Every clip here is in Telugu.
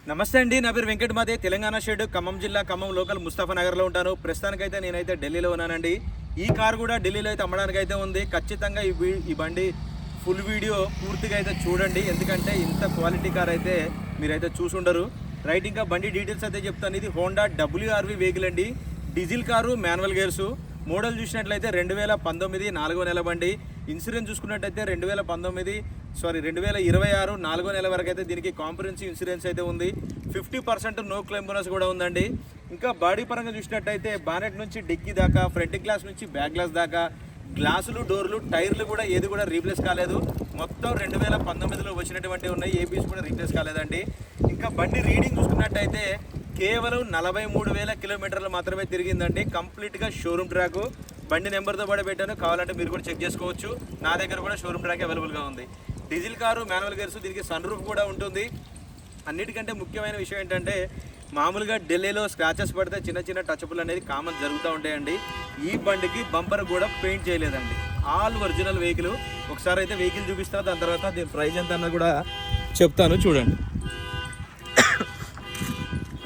నమస్తే అండి, నా పేరు వెంకట్ మాదే. తెలంగాణ షెడ్, ఖమ్మం జిల్లా, ఖమ్మం లోకల్ ముస్తాఫానగర్లో ఉంటాను. ప్రస్తుతానికైతే నేనైతే ఢిల్లీలో ఉన్నానండి. ఈ కార్ కూడా ఢిల్లీలో అయితే అమ్మడానికి అయితే ఉంది. ఖచ్చితంగా ఈ బండి ఫుల్ వీడియో పూర్తిగా అయితే చూడండి, ఎందుకంటే ఇంత క్వాలిటీ కార్ అయితే మీరైతే చూసుండరు. రైట్, ఇంకా బండి డీటెయిల్స్ అయితే చెప్తాను. ఇది హోండా WRV వెహికల్ అండి. Diesel car, manual gears. Model చూసినట్లయితే 2019 4వ నెల బండి. ఇన్సూరెన్స్ చూసుకున్నట్టయితే 2026 4వ నెల వరకు అయితే దీనికి కాంప్రహెన్సివ్ ఇన్సూరెన్స్ అయితే ఉంది. 50% నో క్లెయిమ్ బోనస్ కూడా ఉందండి. ఇంకా బాడీ పరంగా చూసినట్టయితే బానెట్ నుంచి డిక్కీ దాకా, ఫ్రంట్ గ్లాస్ నుంచి బ్యాక్ గ్లాస్ దాకా, గ్లాసులు, డోర్లు, టైర్లు కూడా ఏది కూడా రీప్లేస్ కాలేదు. మొత్తం 2019లో వచ్చినటువంటి ఉన్నాయి. ఏపీస్ కూడా రీప్లేస్ కాలేదండి. ఇంకా బండి రీడింగ్ చూసుకున్నట్టయితే కేవలం 43,000 కిలోమీటర్లు మాత్రమే తిరిగిందండి. కంప్లీట్గా షోరూమ్ ట్రాక్. బండి నెంబర్తో పాటు పెట్టాను, కావాలంటే మీరు కూడా చెక్ చేసుకోవచ్చు. నా దగ్గర కూడా షోరూమ్ ట్రాక్ అవైలబుల్గా ఉంది. డీజిల్ కారు, మాన్యువల్ గేర్స్, దీనికి సన్ రూఫ్ కూడా ఉంటుంది. అన్నిటికంటే ముఖ్యమైన విషయం ఏంటంటే మామూలుగా ఢిల్లీలో స్క్రాచెస్ పడితే చిన్న చిన్న టచ్అప్లు అనేది కామన్ జరుగుతూ ఉంటాయండి. ఈ బండికి బంపర్ కూడా పెయింట్ చేయలేదండి. All original vehicle. ఒకసారి అయితే వెహికల్ చూపిస్తాను, దాని తర్వాత దీని ప్రైస్ ఎంత అన్నది కూడా చెప్తాను. చూడండి,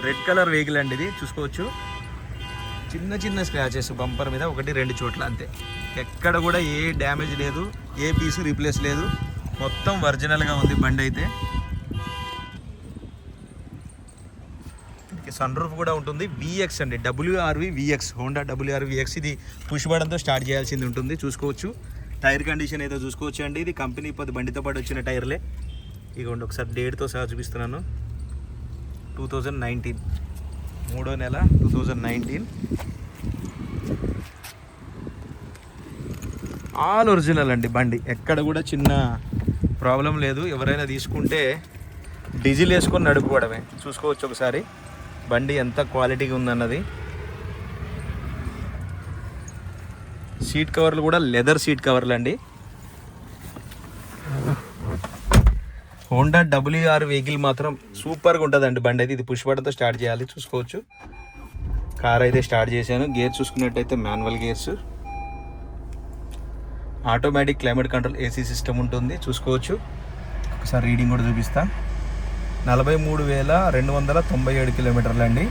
రెడ్ కలర్ వెహికల్ అండి ఇది. చూసుకోవచ్చు, చిన్న చిన్న స్క్రాచెస్ బంపర్ మీద 1-2 చోట్ల అంతే. ఎక్కడ కూడా ఏ డ్యామేజ్ లేదు, ఏ పీసు రీప్లేస్ లేదు. మొత్తం ఒరిజినల్గా ఉంది బండి అయితే. సన్ రూఫ్ కూడా ఉంటుంది. VX అండి, WRV VX, Honda WRV VX. ఇది పుష్ బటన్తో స్టార్ట్ చేయాల్సింది ఉంటుంది. చూసుకోవచ్చు, టైర్ కండిషన్ అయితే చూసుకోవచ్చు అండి. ఇది కంపెనీ బండితో పాటు వచ్చిన టైర్లే. ఇదిగోండి, ఒకసారి డేట్తో సహా చూపిస్తున్నాను. 2019 3వ నెల 2019. ఆల్ ఒరిజినల్ అండి బండి. ఎక్కడ కూడా చిన్న ప్రాబ్లం లేదు. ఎవరైనా తీసుకుంటే డీజిల్ వేసుకొని నడుపుకోవడమే. చూసుకోవచ్చు ఒకసారి బండి ఎంత క్వాలిటీగా ఉందన్నది. సీట్ కవర్లు కూడా లెదర్ సీట్ కవర్లు అండి. హోండా WR వెహికల్ మాత్రం సూపర్గా ఉంటుందండి బండి అయితే. ఇది పుష్ బటన్తో స్టార్ట్ చేయాలి. చూసుకోవచ్చు, కార్ అయితే స్టార్ట్ చేశాను. గేర్ చూసుకున్నట్టయితే manual gears, automatic climate control AC system ఉంటుంది. చూసుకోవచ్చు, ఒకసారి రీడింగ్ కూడా చూపిస్తా. 43,297 కిలోమీటర్లు అండి.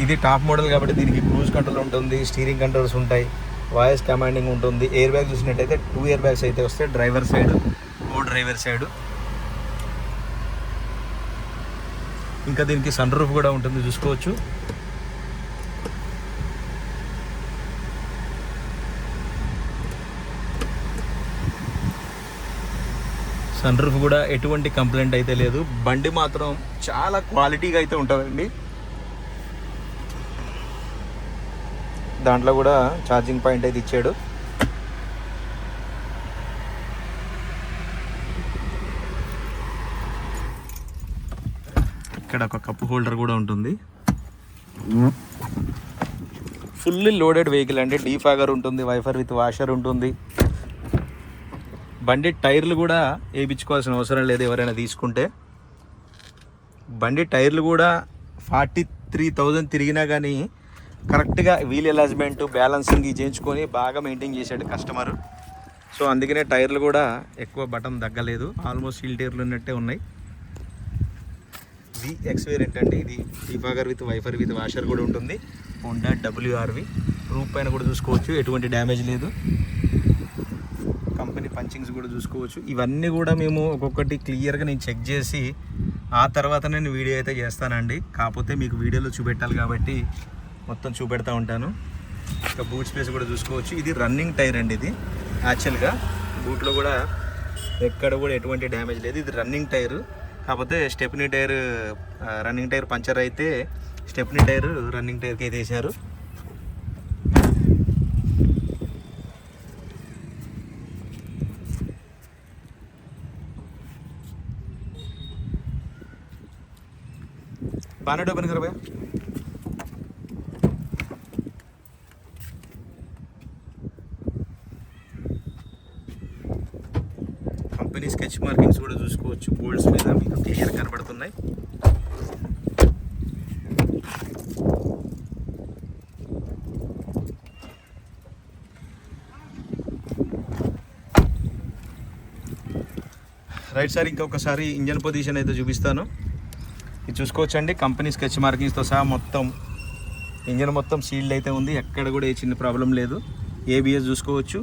ఇది టాప్ మోడల్ కాబట్టి దీనికి క్రూజ్ కంట్రోల్ ఉంటుంది, స్టీరింగ్ కంట్రోల్స్ ఉంటాయి, వాయిస్ కమాండింగ్ ఉంటుంది. ఎయిర్ బ్యాగ్ చూసినట్టయితే 2 ఎయిర్ బ్యాగ్స్ అయితే వస్తాయి, డ్రైవర్ సైడ్, డ్రైవర్ సైడ్. ఇంకా దీనికి సన్ రూఫ్ కూడా ఉంటుంది. చూసుకోవచ్చు, సన్ రూఫ్ కూడా ఎటువంటి కంప్లైంట్ అయితే లేదు. బండి మాత్రం చాలా క్వాలిటీగా అయితే ఉంటుందండి. దాంట్లో కూడా ఛార్జింగ్ పాయింట్ అయితే ఇచ్చాడు. ఇక్కడ ఒక కప్ హోల్డర్ కూడా ఉంటుంది. ఫుల్లీ లోడెడ్ వెహికల్ అండి. డీఫాగర్ ఉంటుంది, వైఫర్ విత్ వాషర్ ఉంటుంది. బండి టైర్లు కూడా వేయించుకోవాల్సిన అవసరం లేదు ఎవరైనా తీసుకుంటే. బండి టైర్లు కూడా 43,000 తిరిగినా కానీ కరెక్ట్గా వీల్ అలైన్మెంట్, బ్యాలెన్సింగ్ చేయించుకొని బాగా మెయింటైన్ చేశాడు కస్టమర్. సో అందుకనే టైర్లు కూడా ఎక్కువ బటన్ తగ్గలేదు. ఆల్మోస్ట్ సీల్ టైర్లు ఉన్నట్టే ఉన్నాయి. VX వేరియంట్ అండి ఇది. డీఫాగర్ విత్ వైఫర్ విత్ వాషర్ కూడా ఉంటుంది. Honda WRV. రూప్ పైన కూడా చూసుకోవచ్చు, ఎటువంటి డ్యామేజ్ లేదు. కంపెనీ పంచింగ్స్ కూడా చూసుకోవచ్చు. ఇవన్నీ కూడా మేము ఒక్కొక్కటి క్లియర్గా నేను చెక్ చేసి ఆ తర్వాత నేను వీడియో అయితే చేస్తానండి. కాకపోతే మీకు వీడియోలో చూపెట్టాలి కాబట్టి మొత్తం చూపెడతా ఉంటాను. ఇంకా బూట్ స్పేస్ కూడా చూసుకోవచ్చు. ఇది రన్నింగ్ టైర్ అండి. ఇది యాక్చువల్గా బూట్లో కూడా ఎక్కడ కూడా ఎటువంటి డ్యామేజ్ లేదు. ఇది రన్నింగ్ టైరు. కాకపోతే stepney tyre, running tyre puncture అయితే స్టెప్నీ టైర్ రన్నింగ్ టైర్కి అయితే వేసారు. బానెట్ ఓపెన్ కరా భయ్యా. కంపెనీ స్కెచ్ మార్కింగ్స్ కూడా చూసుకోవచ్చు. బోల్డ్స్ మీద మీకు క్లియర్ కనబడుతున్నాయి. రైట్ సార్, ఇంకొకసారి ఇంజన్ పొజిషన్ అయితే చూపిస్తాను. ఇది చూసుకోవచ్చండి, కంపెనీ స్కెచ్ మార్కింగ్స్తో సహా మొత్తం ఇంజన్ మొత్తం సీల్డ్ అయితే ఉంది, ఎక్కడ కూడా ఏ చిన్న ప్రాబ్లం లేదు. ఏబిఎస్ చూసుకోవచ్చు.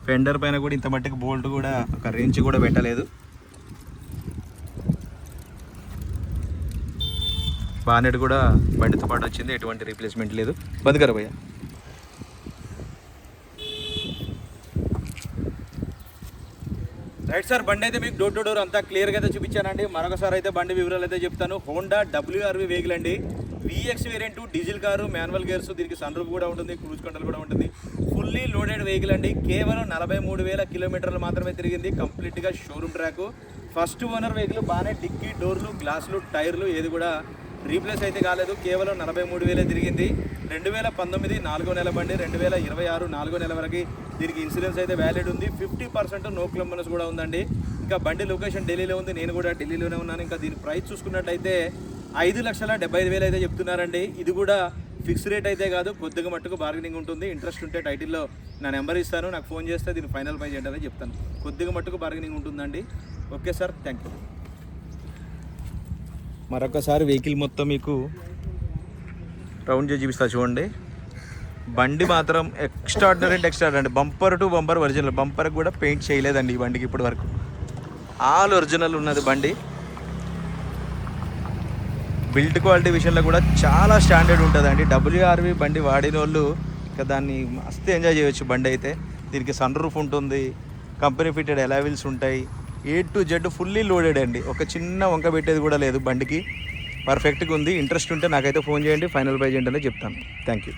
ఫెండర్ పైన కూడా ఇంత మట్టికి బోల్ట్ కూడా ఒక రేంజ్ కూడా పెట్టలేదు. బానెట్ కూడా బండితో పాటు వచ్చింది, ఎటువంటి రీప్లేస్మెంట్ లేదు. బంద్ కర భయ్యా. రైట్ సార్, బండి అయితే మీకు డోర్ టు డోర్ అంతా క్లియర్గా అయితే చూపించానండి. మరొకసారి అయితే బండి వివరాలు అయితే చెప్తాను. హోండా WRV వెహికల్ అండి, VX variant, diesel car, manual gears, దీనికి సన్ రూఫ్ కూడా ఉంటుంది, క్రూజ్ కంట్రోల్ కూడా ఉంటుంది. ఫుల్లీ లోడెడ్ వెహికల్ అండి. కేవలం 43,000 కిలోమీటర్లు మాత్రమే తిరిగింది. కంప్లీట్గా showroom track. First owner vehicle. బాగానే డిక్కీ, డోర్లు, గ్లాసులు, టైర్లు ఏది కూడా రీప్లేస్ అయితే కాలేదు. కేవలం 43,000 తిరిగింది. 2019 4వ నెల బండి, 2026 4వ నెల వరకు దీనికి ఇన్సూరెన్స్ అయితే వ్యాలిడ్ ఉంది. 50% నో క్లెయిమ్ బోనస్ కూడా ఉందండి. ఇంకా బండి లొకేషన్ ఢిల్లీలో ఉంది, నేను కూడా ఢిల్లీలోనే ఉన్నాను. ఇంకా దీని ప్రైస్ చూసుకున్నట్టయితే 5,75,000 అయితే చెప్తున్నారండి. ఇది కూడా ఫిక్స్ రేట్ అయితే కాదు, కొద్దిగా మట్టుకు బార్గెనింగ్ ఉంటుంది. ఇంట్రెస్ట్ ఉంటే టైటిల్లో నా నెంబర్ ఇస్తాను, నాకు ఫోన్ చేస్తే దీని ఫైనల్ ప్రైస్ ఏంటనే చెప్తాను. కొద్దిగా మట్టుకు బార్గెనింగ్ ఉంటుందండి. Okay sir, thank you. మరొకసారి వెహికల్ మొత్తం మీకు రౌండ్ చేసి చూపిస్తా చూడండి. బండి మాత్రం ఎక్స్ట్రాడినరీ అండి. Bumper to bumper original. బంపర్కి కూడా పెయింట్ చేయలేదండి ఈ బండికి ఇప్పటి వరకు. ఆల్ ఒరిజినల్ ఉన్నది బండి. బిల్డ్ క్వాలిటీ విషయంలో కూడా చాలా స్టాండర్డ్ ఉంటుందండి. WRV బండి వాడిన వాళ్ళు ఇక దాన్ని మస్తు ఎంజాయ్ చేయొచ్చు. బండి అయితే దీనికి సన్ రూఫ్ ఉంటుంది, కంపెనీ ఫిటెడ్ అలైవిల్స్ ఉంటాయి, A to Z fully loaded అండి. ఒక చిన్న వంక పెట్టేది కూడా లేదు బండికి. పర్ఫెక్ట్గా ఉంది. ఇంట్రెస్ట్ ఉంటే నాకైతే ఫోన్ చేయండి, ఫైనల్ ప్రైజ్ ఏంటనే చెప్తాను. Thank you.